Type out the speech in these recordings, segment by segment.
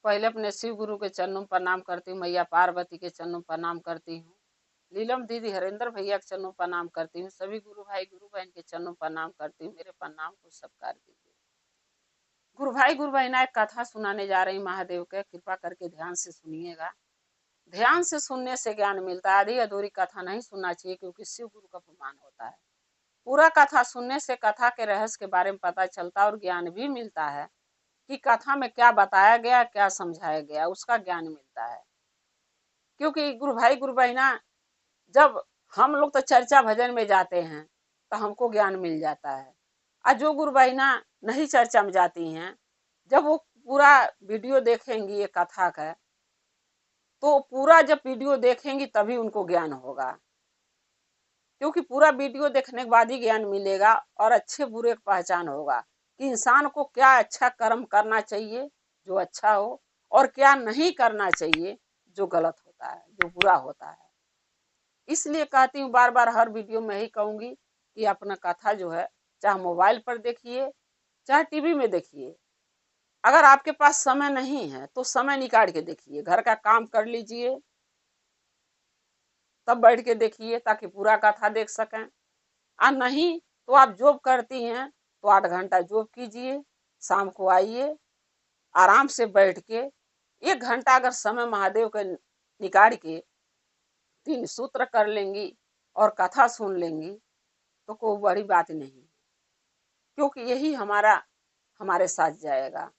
पहले अपने शिव गुरु के चरणों में प्रणाम करती हूँ, मैया पार्वती के चरणों में प्रणाम करती हूँ, नीलम दीदी हरेंद्र भैया के चरणों में प्रणाम करती हूँ, सभी गुरु भाई गुरु बहन के चरणों में प्रणाम करती हूँ। मेरे प्रणाम को स्वीकार कीजिए। गुरु भाई गुरु बहना एक कथा सुनाने जा रही महादेव के, कृपा करके ध्यान से सुनिएगा। ध्यान से सुनने से ज्ञान मिलता है, आधी अधूरी कथा नहीं सुनना चाहिए, क्योंकि शिव गुरु का अपमान होता है। पूरा कथा सुनने से कथा के रहस्य के बारे में पता चलता है और ज्ञान भी मिलता है कि कथा में क्या बताया गया, क्या समझाया गया, उसका ज्ञान मिलता है। क्योंकि गुरु भाई गुरु बहना, जब हम लोग तो चर्चा भजन में जाते हैं तो हमको ज्ञान मिल जाता है, और जो गुरु बहना नहीं चर्चा में जाती हैं, जब वो पूरा वीडियो देखेंगी ये कथा का, तो पूरा जब वीडियो देखेंगी तभी उनको ज्ञान होगा। क्योंकि पूरा वीडियो देखने के बाद ही ज्ञान मिलेगा और अच्छे बुरे की पहचान होगा कि इंसान को क्या अच्छा कर्म करना चाहिए जो अच्छा हो, और क्या नहीं करना चाहिए जो गलत होता है, जो बुरा होता है। इसलिए कहती हूँ, बार बार हर वीडियो में यही कहूंगी कि अपना कथा जो है चाहे मोबाइल पर देखिए चाहे टीवी में देखिए। अगर आपके पास समय नहीं है तो समय निकाल के देखिए, घर का काम कर लीजिए तब बैठ के देखिए ताकि पूरा कथा देख सकें। और नहीं तो आप जॉब करती हैं तो 8 घंटा जॉब कीजिए, शाम को आइए आराम से बैठ के 1 घंटा अगर समय महादेव के निकाल के 3 सूत्र कर लेंगी और कथा सुन लेंगी तो कोई बड़ी बात नहीं, क्योंकि यही हमारे साथ जाएगा।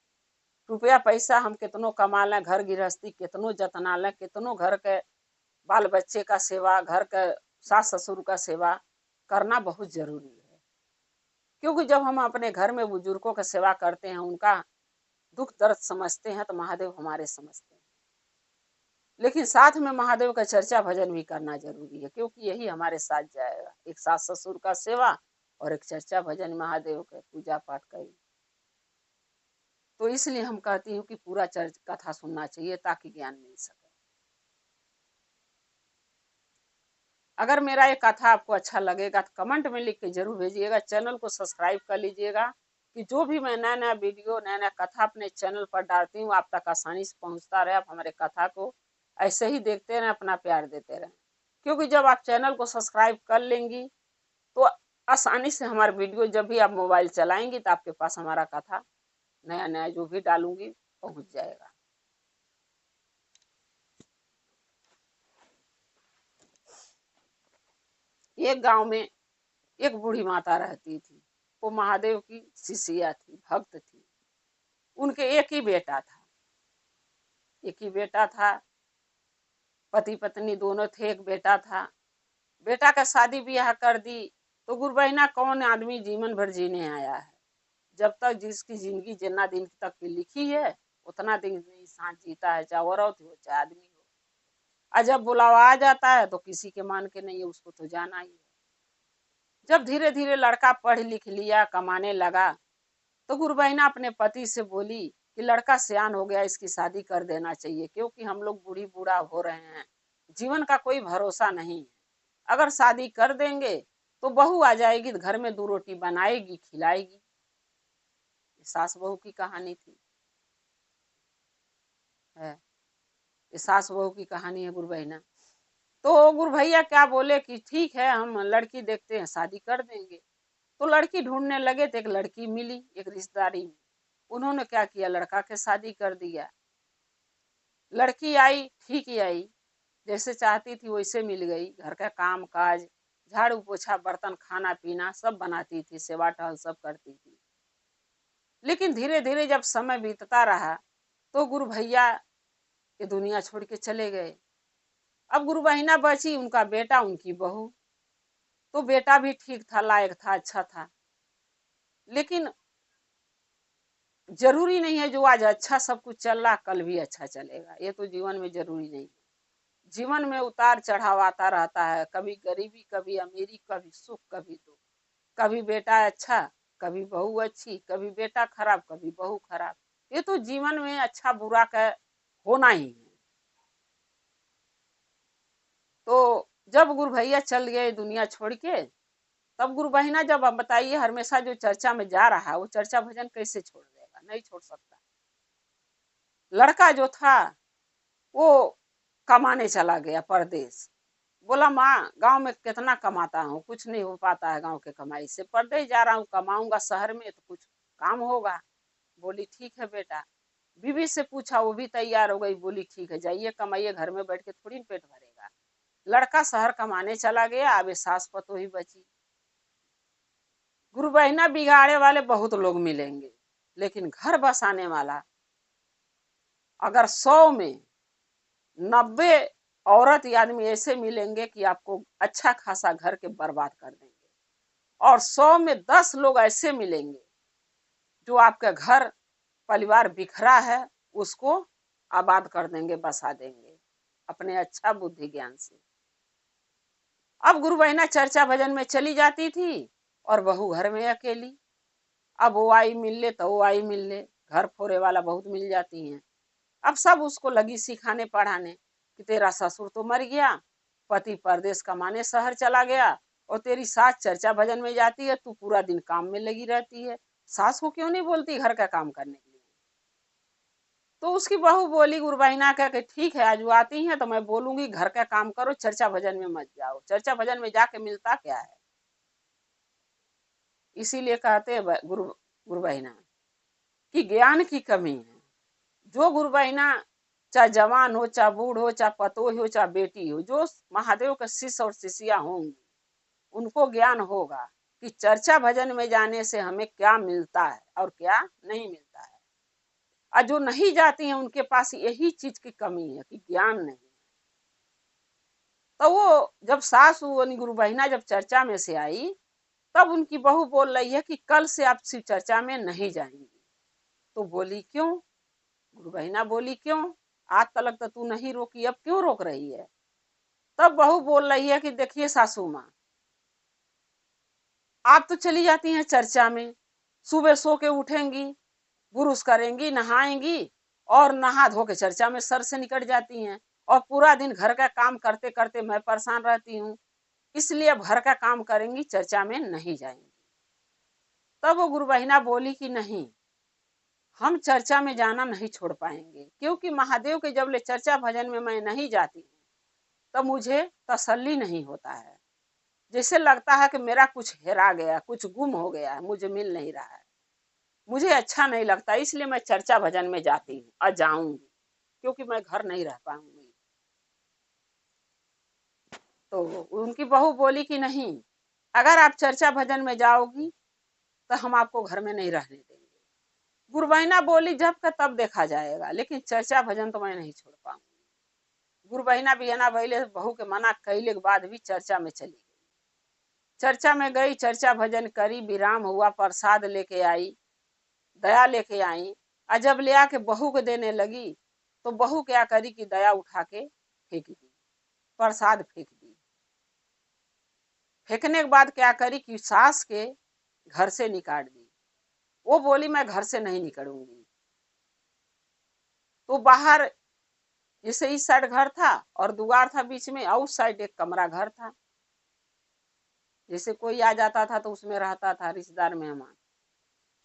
रुपया पैसा हम कितनों कमा लें, घर गृहस्थी कितनों जतना लें, कितनों घर के बाल बच्चे का सेवा, घर के सास ससुर का सेवा करना बहुत जरूरी है। क्योंकि जब हम अपने घर में बुजुर्गों का सेवा करते हैं, उनका दुख दर्द समझते हैं, तो महादेव हमारे समझते हैं। लेकिन साथ में महादेव का चर्चा भजन भी करना जरूरी है, क्योंकि यही हमारे साथ जाएगा। एक सास ससुर का सेवा और एक चर्चा भजन महादेव के पूजा पाठ करी। तो इसलिए हम कहती हूँ कि पूरा चर्च कथा सुनना चाहिए ताकि ज्ञान मिल सके। अगर मेरा ये कथा आपको अच्छा लगेगा तो कमेंट में लिख के जरूर भेजिएगा। चैनल को सब्सक्राइब कर लीजिएगा कि जो भी मैं नया नया वीडियो नया नया कथा अपने चैनल पर डालती हूँ आप तक आसानी से पहुँचता रहे। आप हमारे कथा को ऐसे ही देखते रहें, अपना प्यार देते रहें। क्योंकि जब आप चैनल को सब्सक्राइब कर लेंगी तो आसानी से हमारे वीडियो जब भी आप मोबाइल चलाएंगी तो आपके पास हमारा कथा नया नया जो भी डालूंगी पहुँच जाएगा। एक गांव में एक बूढ़ी माता रहती थी। वो महादेव की शिष्या थी, भक्त थी। उनके एक ही बेटा था, एक ही बेटा था, पति पत्नी दोनों थे, एक बेटा था। बेटा का शादी ब्याह कर दी तो गुरु बहना कौन आदमी जीवन भर जीने आया है। जब तक जिसकी जिंदगी जितना दिन तक की लिखी है उतना दिन इंसान जीता है, चाहे औरत हो चाहे आदमी हो। और जब बुलावा आ जाता है तो किसी के मान के नहीं है, उसको तो जाना ही है। जब धीरे धीरे लड़का पढ़ लिख लिया, कमाने लगा, तो गुरु बहना अपने पति से बोली कि लड़का सियान हो गया, इसकी शादी कर देना चाहिए, क्योंकि हम लोग बूढ़ी बूढ़ा हो रहे हैं, जीवन का कोई भरोसा नहीं है। अगर शादी कर देंगे तो बहू आ जाएगी तो घर में 2 रोटी बनाएगी खिलाएगी। सास बहू की कहानी थी है, ये सास बहू की कहानी है गुरु बहना। तो गुरु भैया क्या बोले कि ठीक है हम लड़की देखते हैं, शादी कर देंगे। तो लड़की ढूंढने लगे तो एक लड़की मिली एक रिश्तेदारी में। उन्होंने क्या किया, लड़का के शादी कर दिया। लड़की आई, ठीक ही आई, जैसे चाहती थी वैसे मिल गई। घर का काम काज, झाड़ू पोछा बर्तन खाना पीना सब बनाती थी, सेवा टहल सब करती थी। लेकिन धीरे धीरे जब समय बीतता रहा तो गुरु भैया ये दुनिया छोड़ के चले गए। अब गुरु बहिना बची, उनका बेटा उनकी बहू। तो बेटा भी ठीक था, लायक था, अच्छा था। लेकिन जरूरी नहीं है जो आज अच्छा सब कुछ चल रहा कल भी अच्छा चलेगा, ये तो जीवन में जरूरी नहीं है। जीवन में उतार चढ़ाव आता रहता है, कभी गरीबी कभी अमीरी, कभी सुख कभी दुख, कभी बेटा अच्छा कभी बहू अच्छी, कभी बेटा खराब कभी बहू खराब। ये तो जीवन में अच्छा बुरा का होना ही है। तो जब गुरु भैया चल गए दुनिया छोड़ के, तब गुरु बहिना जब आप बताइए हमेशा जो चर्चा में जा रहा है वो चर्चा भजन कैसे छोड़ देगा, नहीं छोड़ सकता। लड़का जो था वो कमाने चला गया परदेश। बोला माँ गांव में कितना कमाता हूँ, कुछ नहीं हो पाता है गांव के कमाई से, परदेश जा रहा हूँ, कमाऊंगा शहर में तो कुछ काम होगा। बोली ठीक है बेटा। बीवी से पूछा, वो भी तैयार हो गई, बोली ठीक है जाइए कमाइए, घर में बैठ के थोड़ी पेट भरेगा। लड़का शहर कमाने चला गया, अब सास पतोही बची। गुरु बहिना बिगाड़े वाले बहुत लोग मिलेंगे, लेकिन घर बसाने वाला अगर 100 में 90 औरत या आदमी ऐसे मिलेंगे कि आपको अच्छा खासा घर के बर्बाद कर देंगे, और 100 में 10 लोग ऐसे मिलेंगे जो आपका घर परिवार बिखरा है उसको आबाद कर देंगे, बसा देंगे अपने अच्छा बुद्धि ज्ञान से। अब गुरु बहिना चर्चा भजन में चली जाती थी और बहू घर में अकेली। अब वो आई मिल ले तो वो आई मिल ले, घर फोड़े वाला बहुत मिल जाती हैं। अब सब उसको लगी सिखाने पढ़ाने कि तेरा ससुर तो मर गया, पति परदेश कमाने शहर चला गया, और तेरी सास चर्चा भजन में जाती है, तू पूरा दिन काम में लगी रहती है, सास को क्यों नहीं बोलती घर का काम करने के लिए। तो उसकी बहू बोली गुरु बहिना कह के ठीक है आज वो आती हैं तो मैं बोलूंगी घर का काम करो, चर्चा भजन में मत जाओ, चर्चा भजन में जाके मिलता क्या है। इसीलिए कहते हैं गुरु बहिना कि ज्ञान की कमी है। जो गुरु बहिना चाहे जवान हो, चाहे बूढ़ हो, चाहे पतोही हो, चाहे बेटी हो, जो महादेव के शिष्य और शिष्या होंगी उनको ज्ञान होगा कि चर्चा भजन में जाने से हमें क्या मिलता है और क्या नहीं मिलता है। और जो नहीं जाती हैं उनके पास यही चीज की कमी है कि ज्ञान नहीं। तो वो जब सास गुरु बहिना जब चर्चा में से आई तब उनकी बहू बोल रही है कि कल से आप शिव चर्चा में नहीं जाएंगी। तो बोली क्यों? गुरु बहिना बोली क्यों, आज तक तो तू नहीं रोकी, अब क्यों रोक रही है? तब बहू बोल रही है कि देखिए सासू माँ, आप तो चली जाती हैं चर्चा में, सुबह सो के उठेंगी, बुरुश करेंगी, नहाएंगी और नहा धो के चर्चा में सर से निकट जाती हैं, और पूरा दिन घर का काम करते करते मैं परेशान रहती हूँ, इसलिए अब घर का काम करेंगी, चर्चा में नहीं जाएंगी। तब वो गुरु बहिना बोली कि नहीं, हम चर्चा में जाना नहीं छोड़ पाएंगे, क्योंकि महादेव के जब ले चर्चा भजन में मैं नहीं जाती हूँ तो मुझे तसल्ली नहीं होता है, जैसे लगता है कि मेरा कुछ हेरा गया, कुछ गुम हो गया है, मुझे मिल नहीं रहा है, मुझे अच्छा नहीं लगता, इसलिए मैं चर्चा भजन में जाती हूँ और जाऊंगी, क्योंकि मैं घर नहीं रह पाऊंगी। तो उनकी बहू बोली कि नहीं, अगर आप चर्चा भजन में जाओगी तो हम आपको घर में नहीं रहने देंगे। गुरु बहिना बोली जब का तब देखा जाएगा, लेकिन चर्चा भजन तो मैं नहीं छोड़ पाऊंगी। गुरु बहिना भी है ना भैले बहू के मना कैले के बाद भी चर्चा में चली गई। चर्चा में गई, चर्चा भजन करी, विराम हुआ, प्रसाद लेके आई, दया लेके आई, और जब ले आके बहू को देने लगी तो बहू क्या करी कि दया उठा के फेंक दी, प्रसाद फेंक दी। फेंकने के बाद क्या करी कि सास के घर से निकाल दी। वो बोली मैं घर से नहीं निकलूंगी। तो बाहर जैसे इस साइड घर था और द्वार था बीच में, और उस साइड एक कमरा घर था, जैसे कोई आ जाता था तो उसमें रहता था रिश्तेदार मेहमान।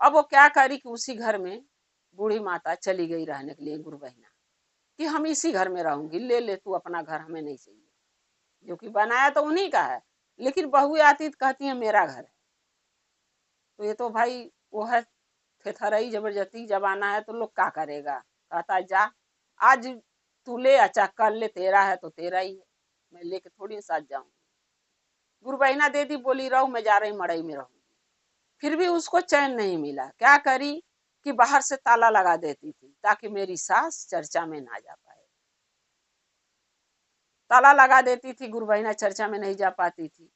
अब वो क्या करी कि उसी घर में बूढ़ी माता चली गई रहने के लिए गुरु बहिना कि हम इसी घर में रहूंगी, ले ले तू अपना घर, हमें नहीं चाहिए, जो कि बनाया तो उन्हीं का है, लेकिन बहू आती तो कहती है मेरा घर है। तो ये तो भाई वो है थेथरई जबरदस्ती जमाना है, तो लोग क्या करेगा, कहता जा आज तू ले, अच्छा कल ले, तेरा है तो तेरा ही है, मैं लेके थोड़ी साथ जाऊंगी। गुरु बहिना दे दी, बोली रहो मैं जा रही मड़ई में रहूंगी। फिर भी उसको चैन नहीं मिला, क्या करी कि बाहर से ताला लगा देती थी ताकि मेरी सास चर्चा में ना जा पाए। ताला लगा देती थी, गुरु बहिना चर्चा में नहीं जा पाती थी।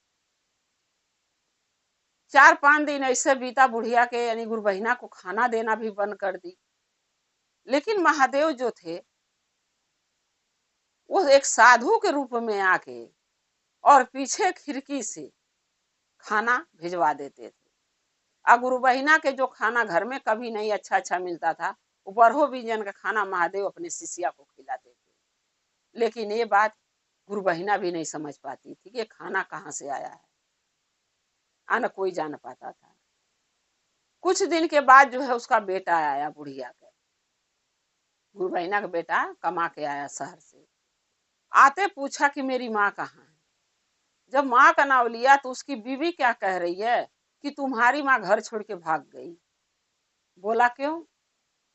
4-5 दिन ऐसे बीता, बुढ़िया के यानी गुरु बहिना को खाना देना भी बंद कर दी। लेकिन महादेव जो थे वो एक साधु के रूप में आके और पीछे खिड़की से खाना भिजवा देते थे। और गुरु बहिना के जो खाना घर में कभी नहीं अच्छा अच्छा मिलता था, वो बरहो बिजन का खाना महादेव अपने शिष्या को खिलाते थे। लेकिन ये बात गुरु बहिना भी नहीं समझ पाती थी कि ये खाना कहाँ से आया है, आना कोई जान पाता था। कुछ दिन के बाद जो है उसका बेटा आया बुढ़िया का, गुरु बहिना का बेटा कमा के आया शहर से, आते पूछा कि मेरी माँ कहाँ है। जब माँ का नाम लिया तो उसकी बीवी क्या कह रही है कि तुम्हारी माँ घर छोड़ के भाग गई। बोला क्यों?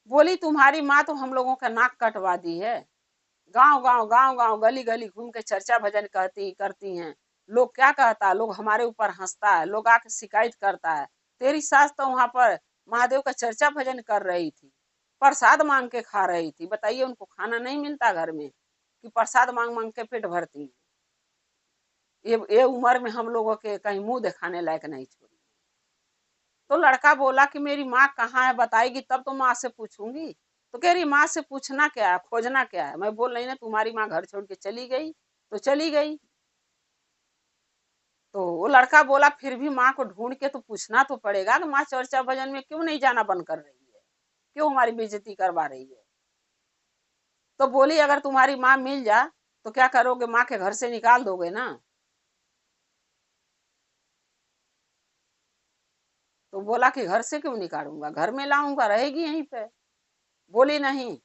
बोली तुम्हारी माँ तो हम लोगों का नाक कटवा दी है, गांव गांव गली गली घूम के चर्चा भजन करती हैं। लोग क्या कहता है, लोग हमारे ऊपर हंसता है, लोग आके शिकायत करता है। तेरी सास तो वहां पर महादेव का चर्चा भजन कर रही थी, प्रसाद मांग के खा रही थी। बताइए उनको खाना नहीं मिलता घर में कि प्रसाद मांग मांग के पेट भरती है। ये उम्र में हम लोगों के कहीं मुंह दिखाने लायक नहीं छोड़ी। तो लड़का बोला कि मेरी माँ कहाँ है, बताएगी तब तो माँ से पूछूंगी। तो कह रही माँ से पूछना क्या है, खोजना क्या है। मैं बोल रही ना तुम्हारी माँ घर छोड़ के चली गई तो चली गई। तो वो लड़का बोला फिर भी माँ को ढूंढ के तो पूछना तो पड़ेगा कि माँ चर्चा भजन में क्यों नहीं जाना बंद कर रही है, क्यों हमारी बेइज्जती करवा रही है। तो बोली अगर तुम्हारी माँ मिल जा तो क्या करोगे, माँ के घर से निकाल दोगे ना। तो बोला कि घर से क्यों निकालूंगा, घर में लाऊंगा, रहेगी यहीं पे। बोली नहीं,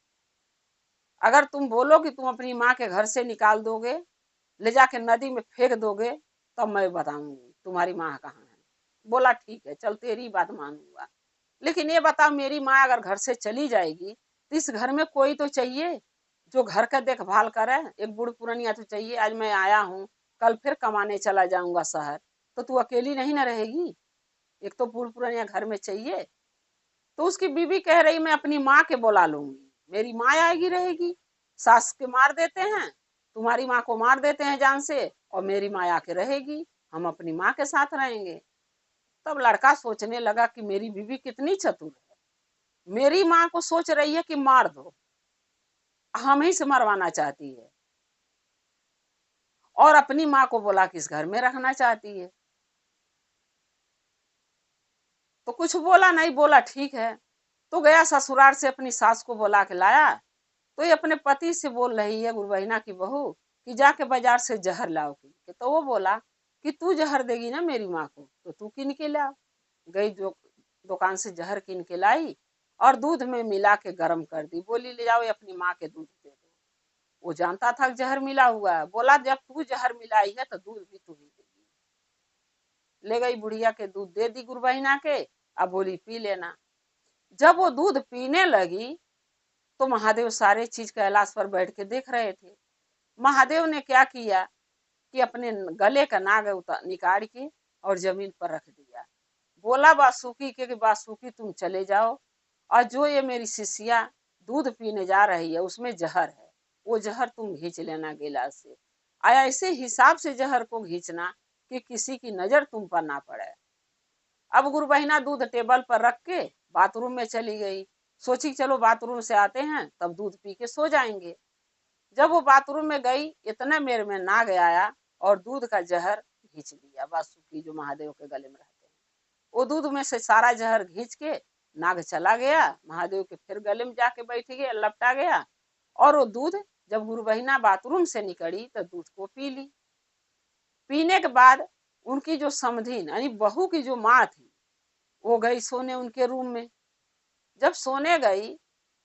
अगर तुम बोलो कि तुम अपनी माँ के घर से निकाल दोगे, ले जाके नदी में फेंक दोगे, तब मैं बताऊंगी तुम्हारी माँ कहाँ है। बोला ठीक है, चल तेरी बात मानूंगा, लेकिन ये बताओ मेरी माँ अगर घर से चली जाएगी तो इस घर में कोई तो चाहिए जो घर का देखभाल करे। एक बूढ़ पुरानिया तो चाहिए। आज मैं आया हूँ, कल फिर कमाने चला जाऊंगा शहर, तो तू अकेली नहीं ना रहेगी। एक तो बूढ़ पुरानिया घर में चाहिए। तो उसकी बीवी कह रही मैं अपनी माँ के बुला लूंगी, मेरी माँ आएगी रहेगी। सास के मार देते हैं, तुम्हारी माँ को मार देते हैं जान से, और मेरी माँ आके रहेगी, हम अपनी माँ के साथ रहेंगे। तब लड़का सोचने लगा कि मेरी बीवी कितनी चतुर है, मेरी माँ को सोच रही है कि मार दो, हम ही से मरवाना चाहती है, और अपनी माँ को बोला कि इस घर में रखना चाहती है। तो कुछ बोला नहीं, बोला ठीक है। तो गया ससुराल से अपनी सास को बुला के लाया। तो ये अपने पति से बोल रही है गुरबहिना की बहू कि जाके बाजार से जहर लाओ कीन के। तो वो बोला कि तू जहर देगी ना मेरी माँ को तो तू कीन के ला। गई जो दुकान से जहर कीन के लाई और दूध में मिला के गर्म कर दी। बोली ले जाओ ये अपनी माँ के दूध दे दो। वो जानता था जहर मिला हुआ है। बोला जब तू जहर मिलाई है तो दूध भी तू ही देगी। ले गई बुढ़िया के दूध दे दी गुरबहिना के। अब बोली पी लेना। जब वो दूध पीने लगी तो महादेव सारे चीज कैलाश पर बैठ के देख रहे थे। महादेव ने क्या किया कि अपने गले का नाग निकाल के और जमीन पर रख दिया। बोला वासुकी के कि वासुकी तुम चले जाओ, और जो ये मेरी शिष्या दूध पीने जा रही है उसमें जहर है, वो जहर तुम घींच लेना गिलास से। आया ऐसे हिसाब से जहर को घींचना कि किसी की नजर तुम पर ना पड़े। अब गुरु बहिना दूध टेबल पर रख के बाथरूम में चली गई। सोची चलो बाथरूम से आते हैं तब दूध पी के सो जाएंगे। जब वो बाथरूम में गई इतने मेर में नाग आया और दूध का जहर घींच लिया। वासुकी जो महादेव के गले में रहते हैं, वो दूध में से सारा जहर घींच के नाग चला गया। महादेव के फिर गले में जाके बैठ गया, लपटा गया। और वो दूध जब गुरु बहिना बाथरूम से निकली तो दूध को पी ली। पीने के बाद उनकी जो समधीन यानी बहू की जो माँ थी वो गई सोने उनके रूम में। जब सोने गई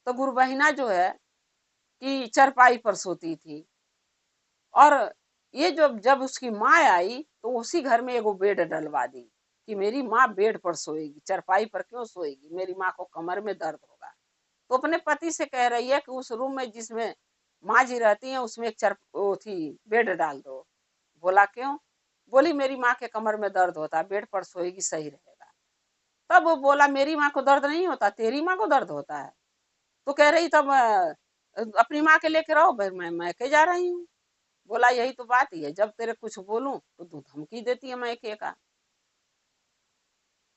तो गुरु बहिना जो है कि चरपाई पर सोती थी। और ये जो जब उसकी माँ आई तो उसी घर में एगो बेड डलवा दी कि मेरी माँ बेड पर सोएगी, चरपाई पर क्यों सोएगी, मेरी माँ को कमर में दर्द होगा। तो अपने पति से कह रही है कि उस रूम में जिसमें माँ जी रहती हैं उसमें एक वो थी बेड डाल दो। बोला क्यों? बोली मेरी माँ के कमर में दर्द होता है, बेड पर सोएगी सही रहेगा। तब वो बोला मेरी माँ को दर्द नहीं होता, तेरी माँ को दर्द होता है। तो कह रही तब अपनी माँ के लेके रहो। भाई मैं के जा रही हूँ। बोला यही तो बात ही है, जब तेरे कुछ बोलूं तो तू धमकी देती है मैं के का।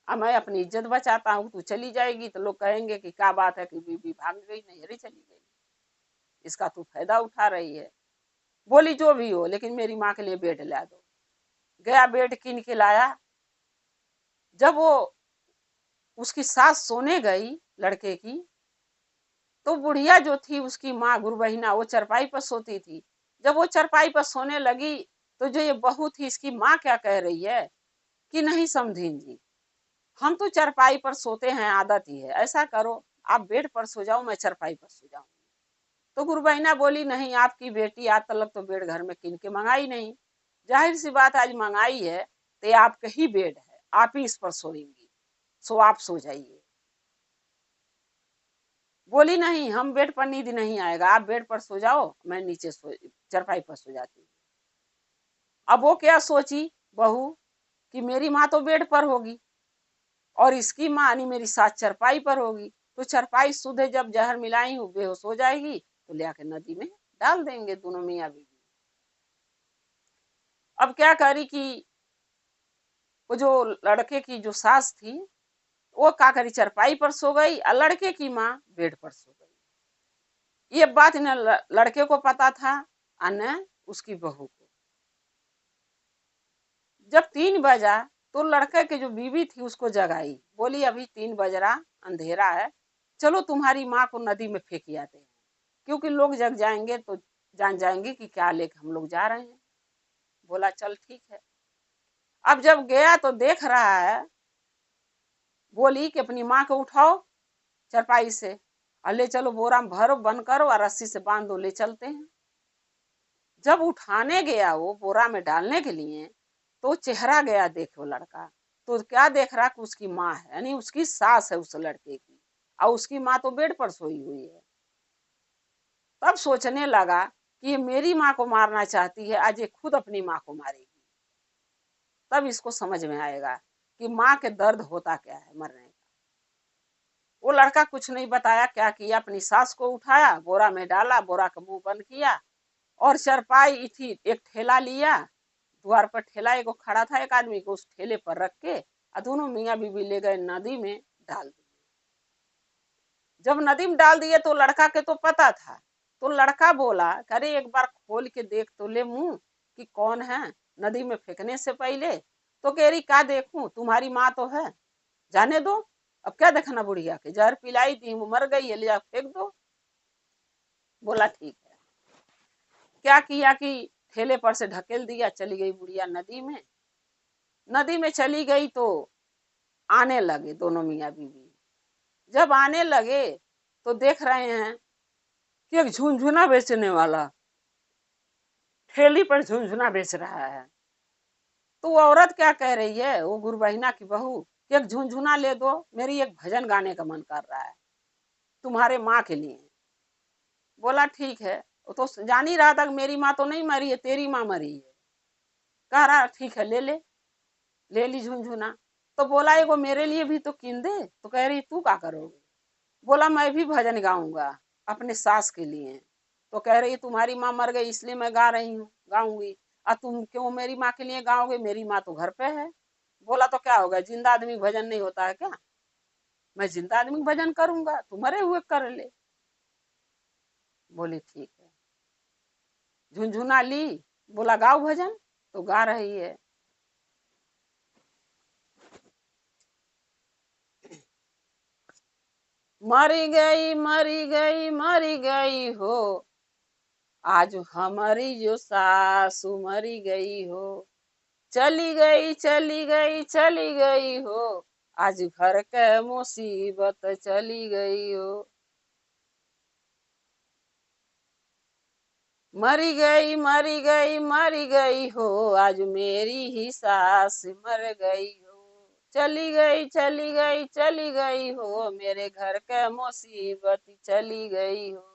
अब मैं अपनी इज्जत बचाता हूँ, तू चली जाएगी तो लोग कहेंगे कि क्या बात है कि बीबी भाग गई, नहीं अरे चली गई, इसका तू फायदा उठा रही है। बोली जो भी हो लेकिन मेरी माँ के लिए बेड ला दो। गया बेड कीन के लाया। जब वो उसकी सास सोने गई लड़के की, तो बुढ़िया जो थी उसकी माँ गुरु बहिना वो चरपाई पर सोती थी। जब वो चरपाई पर सोने लगी तो जो ये बहू थी इसकी माँ क्या कह रही है कि नहीं समधीन जी, हम तो चरपाई पर सोते हैं, आदत ही है, ऐसा करो आप बेड पर सो जाओ, मैं चरपाई पर सो जाऊं। तो गुरु बहिना बोली नहीं, आपकी बेटी आज तक तो बेड घर में किन के मंगाई नहीं, जाहिर सी बात आज मंगाई है तो ये आपका ही बेड है, आप ही इस पर सोएंगी, सो आप सो जाइए। बोली नहीं, हम बेड पर नींद नहीं आएगा, आप बेड पर सो जाओ, मैं नीचे सो चरपाई पर सो जाती हूँ। अब वो क्या सोची बहू कि मेरी माँ तो बेड पर होगी और इसकी माँ यानी मेरी सास चरपाई पर होगी, तो चरपाई सुधे जब जहर मिलाई हूँ बेहोश हो जाएगी तो ले आके नदी में डाल देंगे दोनों मियाँ बीवी। अब क्या करी कि वो जो लड़के की जो सास थी वो क्या करी, चरपाई पर सो गई और लड़के की माँ बेड पर सो गई। ये बात न लड़के को पता था और न उसकी बहू को। जब 3 बजा तो लड़के की जो बीवी थी उसको जगाई, बोली अभी 3 बज रहा, अंधेरा है, चलो तुम्हारी माँ को नदी में फेंक आते हैं, क्योंकि लोग जग जाएंगे तो जान जाएंगे कि क्या लेके हम लोग जा रहे हैं। बोला चल ठीक है। अब जब गया तो देख रहा है, बोली कि अपनी माँ को उठाओ चरपाई से और ले चलो, बोरा में भरो, बंद करो और रस्सी से बांध दो, ले चलते हैं। जब उठाने गया वो बोरा में डालने के लिए तो चेहरा गया देखो लड़का, तो क्या देख रहा कि उसकी माँ है, यानी उसकी सास है उस लड़के की, और उसकी माँ तो बेड पर सोई हुई है। तब सोचने लगा कि ये मेरी माँ को मारना चाहती है, आज ये खुद अपनी माँ को मारेगी। तब इसको समझ में आएगा कि माँ के दर्द होता क्या है मरने का। वो लड़का कुछ नहीं बताया, क्या किया, अपनी सास को उठाया, बोरा में डाला, बोरा का मुंह बंद किया और चरपाई थी एक ठेला लिया, द्वार पर ठेला एगो खड़ा था, एक आदमी को उस ठेले पर रख के दोनों मियाँ बीवी ले गए नदी में डाल दिए। जब नदी में डाल दिए तो लड़का के तो पता था, तो लड़का बोला अरे एक बार खोल के देख तो ले मुंह कि कौन है, नदी में फेंकने से पहले। तो कह रही क्या देखूं, तुम्हारी माँ तो है, जाने दो, अब क्या देखना, बुढ़िया के जहर पिलाई थी, वो मर गई है, ले जा फेंक दो। बोला ठीक है। क्या किया कि ठेले पर से ढकेल दिया, चली गई बुढ़िया नदी में। नदी में चली गई तो आने लगे दोनों मियाँ बीवी। जब आने लगे तो देख रहे हैं कि एक झुनझुना बेचने वाला ठेली पर झुनझुना बेच रहा है। तो वो औरत क्या कह रही है, वो गुरबहिना की बहू, कि एक झुनझुना ले दो, मेरी एक भजन गाने का मन कर रहा है तुम्हारे माँ के लिए। बोला ठीक है। वो तो जान ही रहा था कि मेरी माँ तो नहीं मरी है, तेरी माँ मरी है। कह रहा ठीक है, ले ले। ले ली झुनझुना। तो बोला एगो मेरे लिए भी तो कीन दे। तो कह रही तू क्या करोगे। बोला मैं भी भजन गाऊंगा अपने सास के लिए। तो कह रही तुम्हारी माँ मर गई इसलिए मैं गा रही हूँ, गाऊंगी। और तुम क्यों मेरी माँ के लिए गाओगे, मेरी माँ तो घर पे है। बोला तो क्या होगा, जिंदा आदमी भजन नहीं होता है क्या, मैं जिंदा आदमी भजन करूंगा, तू मरे हुए कर ले। बोली ठीक है। झुनझुना ली, बोला गाओ भजन, तो गा रही है। मरी गई मरी गई मरी गई हो, आज हमारी जो सासू मरी गई हो, चली गई चली गई चली गई हो, आज घर के मुसीबत चली गई हो। मरी गई मरी गई मरी गई हो, आज मेरी ही सास मर गई हो, चली गई चली गई चली गई हो, मेरे घर के मुसीबत चली गई हो।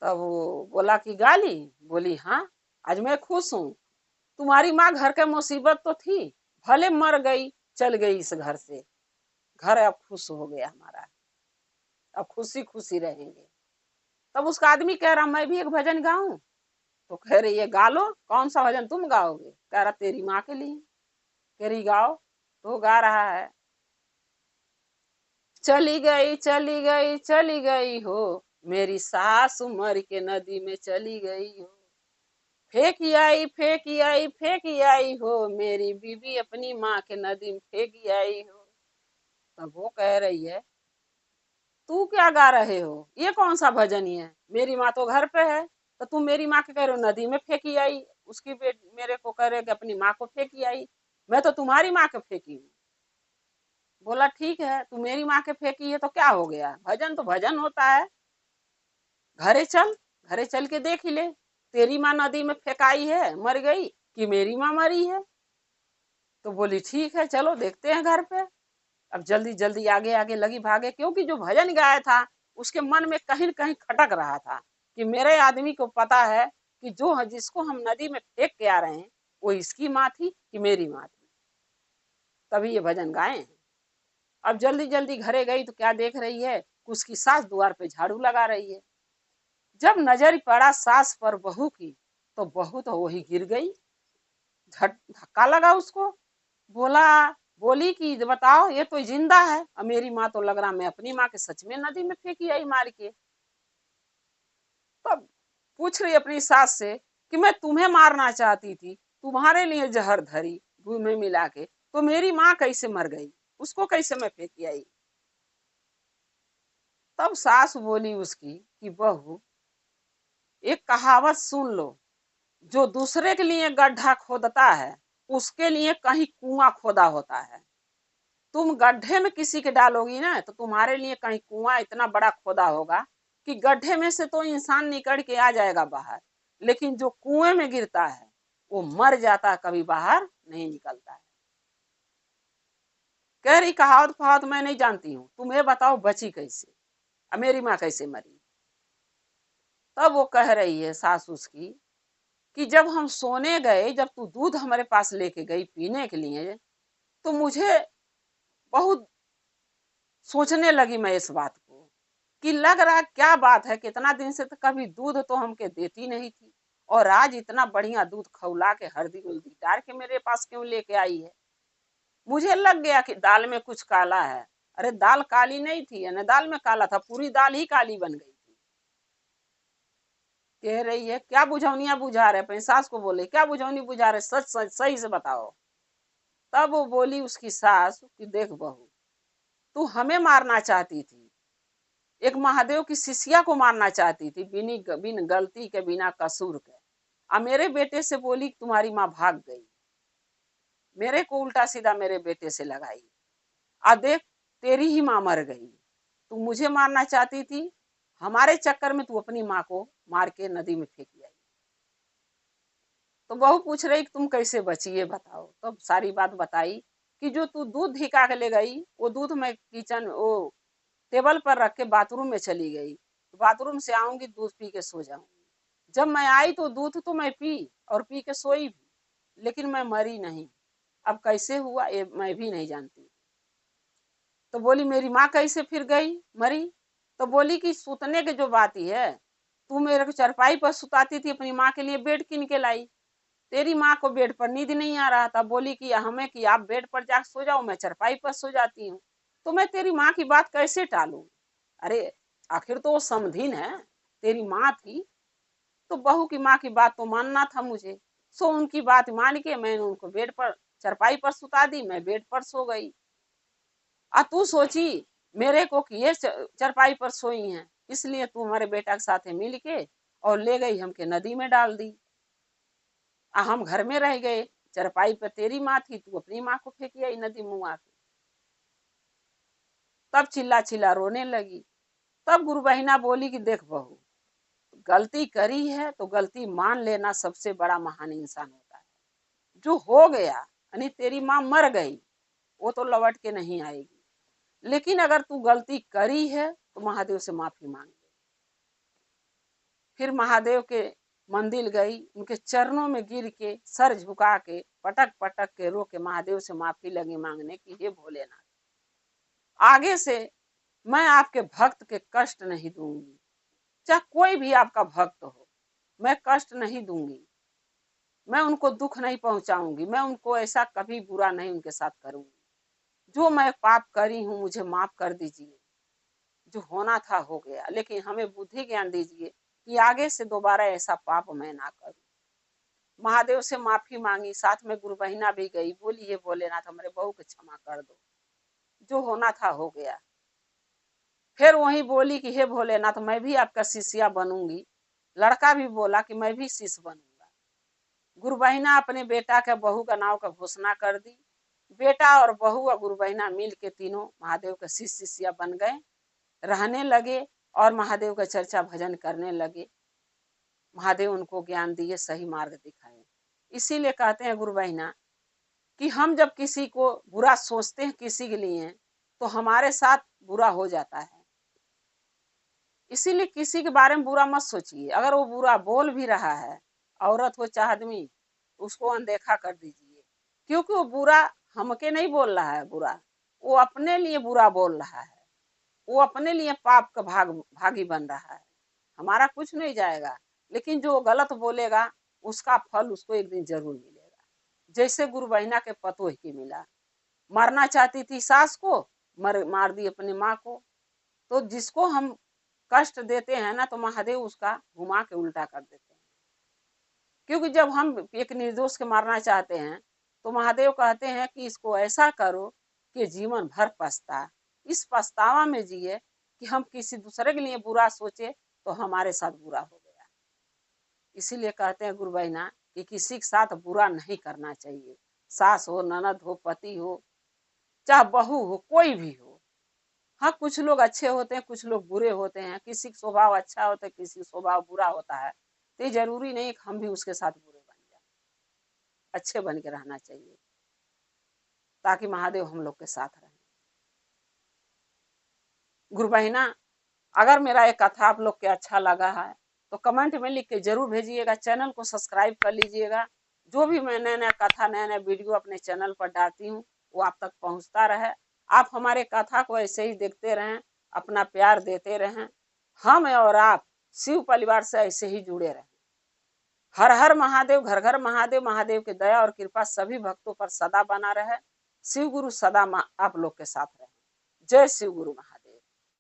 तब वो बोला कि गाली। बोली हाँ, आज मैं खुश हूँ, तुम्हारी माँ घर के मुसीबत तो थी, भले मर गई, चल गई इस घर से, घर अब खुश हो गया हमारा, अब खुशी खुशी रहेंगे। तब उसका आदमी कह रहा मैं भी एक भजन गाऊं। तो कह रही है गा लो, कौन सा भजन तुम गाओगे। कह रहा तेरी माँ के लिए। कह रही गाओ। तो गा रहा है, चली गई चली गई चली गई हो, मेरी सास मर के नदी में चली गई हो, फेंकी आई फेंकी आई फेंकी आई हो, मेरी बीवी अपनी माँ के नदी में फेंकी आई हो। तब वो कह रही है तू क्या गा रहे हो, ये कौन सा भजन है, मेरी माँ तो घर पे है, तो तुम मेरी माँ के कह रहे हो नदी में फेंकी आई, उसकी बेटी मेरे को कह रहे कि अपनी माँ को फेंकी आई, मैं तो तुम्हारी माँ को फेंकी हूँ। बोला ठीक है, तू मेरी माँ के फेंकी है तो क्या हो गया, भजन तो भजन होता है। घरे चल, घरे चल के देख ही ले, तेरी माँ नदी में फेंकाई है मर गई कि मेरी माँ मरी है। तो बोली ठीक है चलो देखते हैं घर पे। अब जल्दी जल्दी आगे आगे लगी भागे, क्योंकि जो भजन गाया था उसके मन में कहीं न कहीं खटक रहा था कि मेरे आदमी को पता है कि जो जिसको हम नदी में फेंक के आ रहे हैं वो इसकी माँ थी कि मेरी माँ थी, तभी ये भजन गाए हैं। अब जल्दी जल्दी घरे गई तो क्या देख रही है, उसकी सास द्वार पे झाड़ू लगा रही है। जब नजर पड़ा सास पर बहू की तो बहू तो वही गिर गई, धक्का लगा उसको। बोला बोली कि बताओ ये तो जिंदा है, और मेरी माँ तो लग रहा मैं अपनी माँ के सच में नदी में फेंकी आई मार के। तब पूछ रही अपनी सास से कि मैं तुम्हें मारना चाहती थी, तुम्हारे लिए जहर धरी दूध में मिला के, तो मेरी माँ कैसे मर गई, उसको कैसे मैं फेंकी आई। तब सास बोली उसकी कि बहू एक कहावत सुन लो, जो दूसरे के लिए गड्ढा खोदता है उसके लिए कहीं कुआं खोदा होता है। तुम गड्ढे में किसी के डालोगी ना तो तुम्हारे लिए कहीं कुआं इतना बड़ा खोदा होगा कि गड्ढे में से तो इंसान निकल के आ जाएगा बाहर, लेकिन जो कुएं में गिरता है वो मर जाता, कभी बाहर नहीं निकलता है। कह रही कहावत फहावत मैं नहीं जानती हूँ, तुम्हें बताओ बची कैसे, अब मेरी माँ कैसे मरी। तब वो कह रही है सास उसकी कि जब हम सोने गए, जब तू दूध हमारे पास लेके गई पीने के लिए, तो मुझे बहुत सोचने लगी मैं इस बात को कि लग रहा क्या बात है, कितना दिन से तो कभी दूध तो हमके देती नहीं थी, और आज इतना बढ़िया दूध खौला के हल्दी उल्दी डाल के मेरे पास क्यों लेके आई है। मुझे लग गया कि दाल में कुछ काला है। अरे दाल काली नहीं थी ना, दाल में काला था, पूरी दाल ही काली बन गई थी। कह रही है क्या बुझौनिया बुझा रहे, अपनी सास को बोले क्या बुझौनी बुझा रहे, सच सच सही से बताओ। तब वो बोली उसकी सास कि देख बहू, तू हमें मारना चाहती थी, एक महादेव की शिष्या को मारना चाहती थी, बिन गलती के बिना कसूर के, और मेरे बेटे से बोली तुम्हारी माँ भाग गई, मेरे को उल्टा सीधा मेरे बेटे से लगाई, आ देख तेरी ही माँ मर गई। तू मुझे मारना चाहती थी, हमारे चक्कर में तू अपनी माँ को मार के नदी में फेंक आई। तो बहू पूछ रही तुम कैसे बची ये बताओ। तो सारी बात बताई कि जो तू दूध धिका के ले गई, वो दूध मैं किचन वो टेबल पर रख के बाथरूम में चली गई, तो बाथरूम से आऊंगी दूध पी के सो जाऊंगी। जब मैं आई तो दूध तो मैं पी और पी के सोई भी, लेकिन मैं मरी नहीं। अब कैसे हुआ ये मैं भी नहीं जानती। तो बोली मेरी माँ कैसे फिर गई मरी। तो बोली कि सुतने के जो बात ही है, तू मेरे को चरपाई पर सुताती थी, अपनी माँ के लिए बेड किन के लाई, तेरी माँ को बेड पर नींद नहीं आ रहा था, बोली कि हमें कि आप बेड पर जाकर सो जाओ, मैं चरपाई पर सो जाती हूँ, तो मैं तेरी माँ की बात कैसे टालूं। अरे आखिर तो वो समधिन है, तेरी माँ थी, तो बहू की माँ की बात तो मानना था मुझे। सो उनकी बात मान के मैंने उनको बेड पर चरपाई पर सुता दी, मैं बेड पर सो गई। आ तू सोची मेरे को कि ये चरपाई पर सोई हैं, इसलिए तू हमारे बेटा के साथ मिल के और ले गई हमके नदी में डाल दी, हम घर में रह गए। चरपाई पर तेरी माँ थी, तू अपनी माँ को फेंकी आई नदी मुँह आके। तब चिल्ला चिल्ला रोने लगी। तब गुरु बहिना बोली कि देख बहू, गलती करी है तो गलती मान लेना सबसे बड़ा महान इंसान होता है। जो हो गया यानी तेरी माँ मर गई, वो तो लौट के नहीं आएगी, लेकिन अगर तू गलती करी है तो महादेव से माफी मांग ले। फिर महादेव के मंदिर गई, उनके चरणों में गिर के सर झुका के पटक पटक के रो के महादेव से माफी लगी मांगने की, हे भोलेनाथ आगे से मैं आपके भक्त के कष्ट नहीं दूंगी, चाहे कोई भी आपका भक्त हो, मैं कष्ट नहीं दूंगी, मैं उनको दुख नहीं पहुंचाऊंगी, मैं उनको ऐसा कभी बुरा नहीं उनके साथ करूंगी। जो मैं पाप करी हूँ मुझे माफ कर दीजिए, जो होना था हो गया, लेकिन हमें बुद्धि ज्ञान दीजिए कि आगे से दोबारा ऐसा पाप मैं ना करूं। महादेव से माफी मांगी, साथ में गुरु बहिना भी गई, बोली ये भोलेनाथ हमारे बहू को क्षमा कर दो, जो होना था हो गया। फिर वही बोली कि हे भोलेनाथ मैं भी आपका शिष्या बनूंगी। लड़का भी बोला कि मैं भी शिष्य बनूंगा। गुरु बहिना अपने बेटा के बहू का नाव का घोषणा कर दी। बेटा और बहू और गुरु बहिना मिल के तीनों महादेव के शिष्य शिष्या बन गए, रहने लगे। और महादेव का चर्चा भजन करने लगे। महादेव उनको ज्ञान दिए, सही मार्ग दिखाए। इसीलिए कहते हैं गुरु बहिना कि हम जब किसी को बुरा सोचते हैं किसी के लिए, तो हमारे साथ बुरा हो जाता है। इसीलिए किसी के बारे में बुरा मत सोचिए। अगर वो बुरा बोल भी रहा है, औरत हो चाहे आदमी, उसको अनदेखा कर दीजिए, क्योंकि वो बुरा हमके नहीं बोल रहा है। बुरा वो अपने लिए बुरा बोल रहा है, वो अपने लिए पाप का भागी बन रहा है। हमारा कुछ नहीं जाएगा, लेकिन जो गलत बोलेगा उसका फल उसको एक दिन जरूर मिलेगा। जैसे गुरु बहिना के पतोह की मिला, मारना चाहती थी सास को, मार दी अपनी माँ को। तो जिसको हम कष्ट देते हैं ना, तो महादेव उसका घुमा के उल्टा कर देते हैं। क्योंकि जब हम एक निर्दोष के मारना चाहते हैं, तो महादेव कहते हैं कि इसको ऐसा करो कि जीवन भर पछता, इस पछतावा में जिए कि हम किसी दूसरे के लिए बुरा सोचे तो हमारे साथ बुरा हो गया। इसीलिए कहते हैं गुरु बहिना कि किसी के साथ बुरा नहीं करना चाहिए। सास हो, ननद हो, पति हो, चाहे बहू हो, कोई भी हो। हाँ, कुछ लोग अच्छे होते हैं, कुछ लोग बुरे होते हैं। किसी का स्वभाव अच्छा होता है, किसी का स्वभाव बुरा होता है। तो ये जरूरी नहीं कि हम भी उसके साथ बुरे बन जाए। अच्छे बन के रहना चाहिए, ताकि महादेव हम लोग के साथ रहें। गुरु बहिना, अगर मेरा ये कथा आप लोग के अच्छा लगा है तो कमेंट में लिख के जरूर भेजिएगा। चैनल को सब्सक्राइब कर लीजिएगा। जो भी मैं नया नया कथा, नया नया वीडियो अपने चैनल पर डालती हूँ, वो आप तक पहुँचता रहे। आप हमारे कथा को ऐसे ही देखते रहें, अपना प्यार देते रहें। हम और आप शिव परिवार से ऐसे ही जुड़े रहें। हर हर महादेव, घर घर महादेव। महादेव की दया और कृपा सभी भक्तों पर सदा बना रहे। शिव गुरु सदा आप लोग के साथ रहे। जय शिव गुरु महादेव।